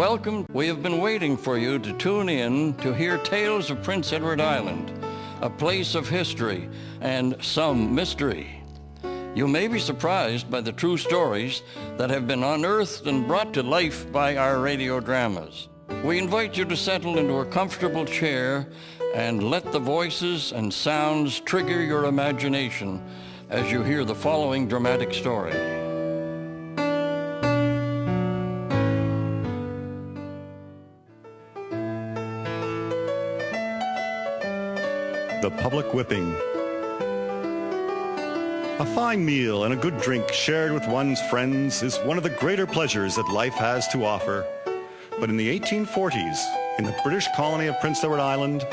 Welcome. We have been waiting for you to tune in to hear tales of Prince Edward Island, a place of history and some mystery. You may be surprised by the true stories that have been unearthed and brought to life by our radio dramas. We invite you to settle into a comfortable chair and let the voices and sounds trigger your imagination as you hear the following dramatic story. The public whipping. A fine meal and a good drink shared with one's friends is one of the greater pleasures that life has to offer. But in the 1840s, in the British colony of Prince Edward Island,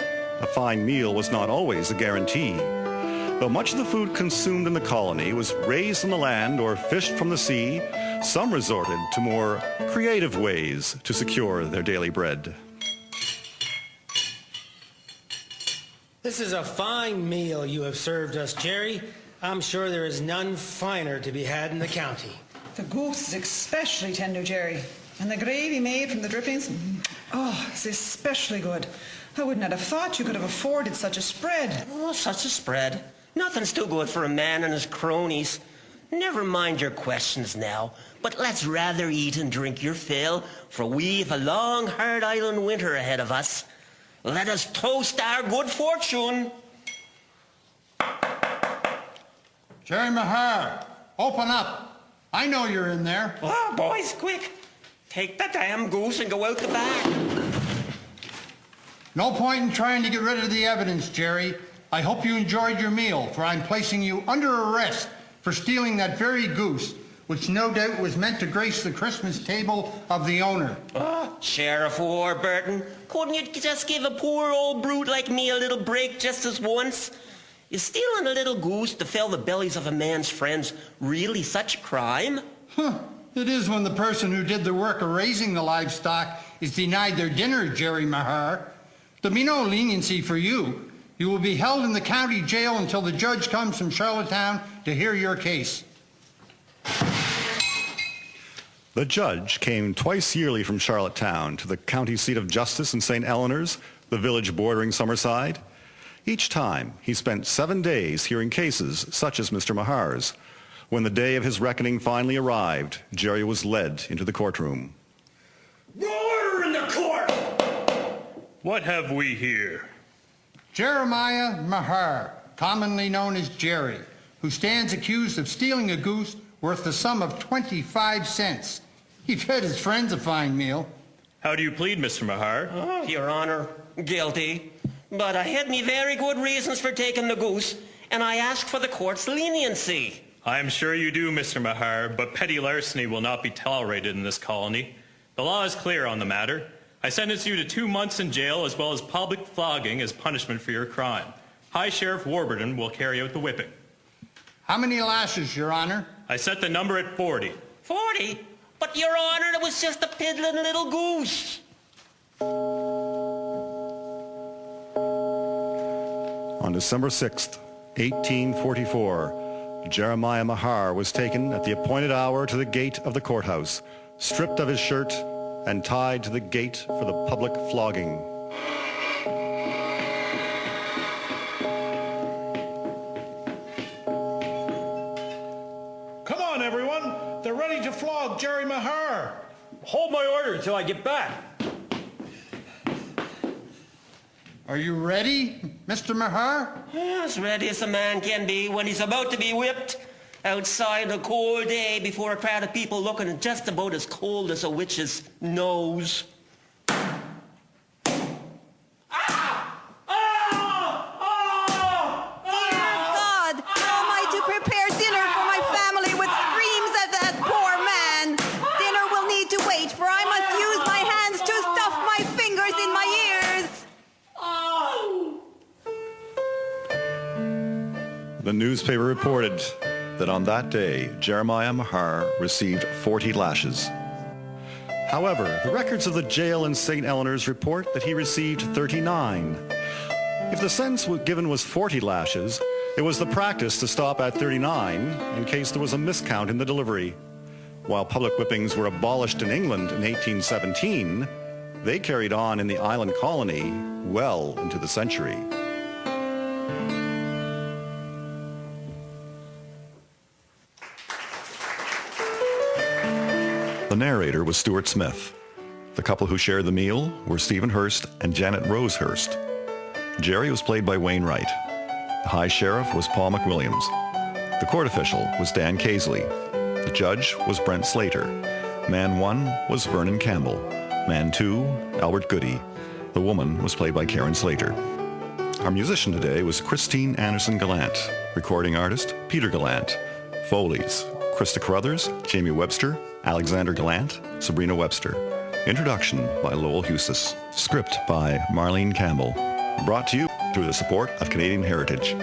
a fine meal was not always a guarantee. Though much of the food consumed in the colony was raised on the land or fished from the sea, some resorted to more creative ways to secure their daily bread. This is a fine meal you have served us, Jerry. I'm sure there is none finer to be had in the county. The goose is especially tender, Jerry. And the gravy made from the drippings, it's especially good. I would not have thought you could have afforded such a spread. Oh, such a spread. Nothing's too good for a man and his cronies. Never mind your questions now, but let's rather eat and drink your fill, for we've a long, hard island winter ahead of us. Let us toast our good fortune. Jerry Mahar, open up. I know you're in there. Oh, boys, quick. Take the damn goose and go out the back. No point in trying to get rid of the evidence, Jerry. I hope you enjoyed your meal, for I'm placing you under arrest for stealing that very goose, which no doubt was meant to grace the Christmas table of the owner. Oh, Sheriff Warburton, couldn't you just give a poor old brute like me a little break just as once? Is stealing a little goose to fill the bellies of a man's friends really such a crime? It is when the person who did the work of raising the livestock is denied their dinner, Jerry Mahar. There'll be no leniency for you. You will be held in the county jail until the judge comes from Charlottetown to hear your case. The judge came twice yearly from Charlottetown to the county seat of justice in St. Eleanor's, the village bordering Summerside. Each time, he spent 7 days hearing cases such as Mr. Mahar's. When the day of his reckoning finally arrived, Jerry was led into the courtroom. Order in the court! What have we here? Jeremiah Mahar, commonly known as Jerry, who stands accused of stealing a goose worth the sum of 25 cents. He fed his friends a fine meal. How do you plead, Mr. Mahar? Oh, Your Honor, guilty. But I had me very good reasons for taking the goose, and I ask for the court's leniency. I am sure you do, Mr. Mahar, but petty larceny will not be tolerated in this colony. The law is clear on the matter. I sentence you to 2 months in jail as well as public flogging as punishment for your crime. High Sheriff Warburton will carry out the whipping. How many lashes, Your Honor? I set the number at 40. 40? But, Your Honor, it was just a piddling little goose. On December 6th, 1844, Jeremiah Mahar was taken at the appointed hour to the gate of the courthouse, stripped of his shirt and tied to the gate for the public flogging. Come on, everyone. They're ready to flog Jerry Mahar. Hold my order until I get back. Are you ready, Mr. Mahar? As ready as a man can be when he's about to be whipped outside a cold day before a crowd of people looking just about as cold as a witch's nose. The newspaper reported that on that day, Jeremiah Mahar received 40 lashes. However, the records of the jail in St. Eleanor's report that he received 39. If the sentence given was 40 lashes, it was the practice to stop at 39 in case there was a miscount in the delivery. While public whippings were abolished in England in 1817, they carried on in the island colony well into the century. The narrator was Stuart Smith. The couple who shared the meal were Stephen Hurst and Janet Rose Hurst. Jerry was played by Wayne Wright. The High Sheriff was Paul McWilliams. The court official was Dan Casely. The judge was Brent Slater. Man 1 was Vernon Campbell. Man 2, Albert Goody. The woman was played by Karen Slater. Our musician today was Christine Anderson Gallant. Recording artist, Peter Gallant. Foley's, Krista Carruthers, Jamie Webster, Alexander Gallant, Sabrina Webster. Introduction by Lowell Hustis. Script by Marlene Campbell. Brought to you through the support of Canadian Heritage.